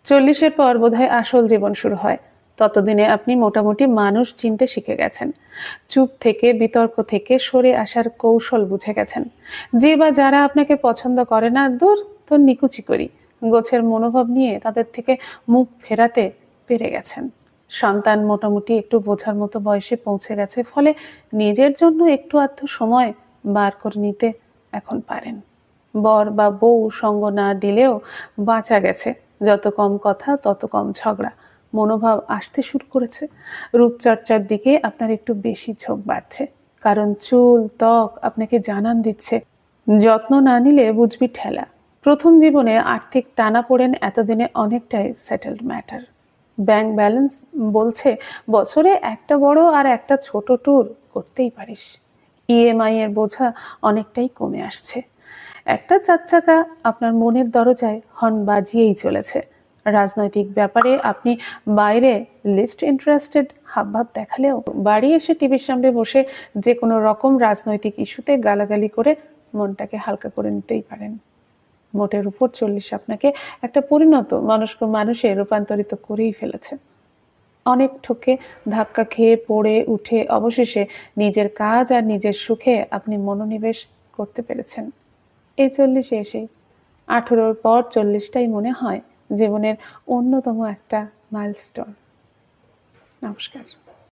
40-এর পর বোধহয় আসল জীবন শুরু হয়। ততদিনে আপনি মোটামুটি মানুষ চিনতে শিখে গেছেন। চুপ থেকে, বিতর্ক থেকে সরে আসার কৌশল বুঝে গেছেন। যে বা যারা আপনাকে পছন্দ করে না, দূর, তো নিকুচি করি গোছের মনোভাব নিয়ে তাদের থেকে মুখ ফেরাতে পেরে গেছেন। সন্তান মোটামুটি একটু বোঝার মতো বয়সে পৌঁছে গেছে, ফলে নিজের জন্য একটু আধটু সময় বার করে নিতে এখন পারেন। বর বা বউ সঙ্গ না দিলেও বাঁচা গেছে। যত কম কথা তত কম ঝগড়া মনোভাব আসতে শুরু করেছে। রূপচর্চার দিকে আপনার একটু বেশি ঝোঁক বাড়ছে, কারণ চুল ত্বক আপনাকে জানান দিচ্ছে যত্ন না নিলে বুঝবি ঠেলা। প্রথম জীবনে আর্থিক টানাপোড়েন এতদিনে অনেকটাই সেটেলড ম্যাটার। ব্যাংক ব্যালেন্স বলছে বছরে একটা বড় আর একটা ছোট ট্যুর করতেই পারিস। ইএমআই এর বোঝা অনেকটাই কমে আসছে। একটা চারচাকা আপনার মনের দরজায় হর্ন বাজিয়েই চলেছে। রাজনৈতিক ব্যাপারে আপনি বাইরে লিস্ট ইন্টারেস্টেড হাবভাব দেখালেও বাড়ি এসে টিভির সামনে বসে যে কোনো রকম রাজনৈতিক ইস্যুতে গালাগালি করে মনটাকে হালকা করে নিতেই পারেন। মোটের উপর 40 আপনাকে একটা পরিণত মনস্ক মানুষে রূপান্তরিত করেই ফেলেছে। অনেক ঠকে ধাক্কা খেয়ে পড়ে উঠে অবশেষে নিজের কাজ আর নিজের সুখে আপনি মনোনিবেশ করতে পেরেছেন। এই 40-এ এসেই 18-র পর 40টাই মনে হয় জীবনের অন্যতম একটা মাইলস্টোন। নমস্কার।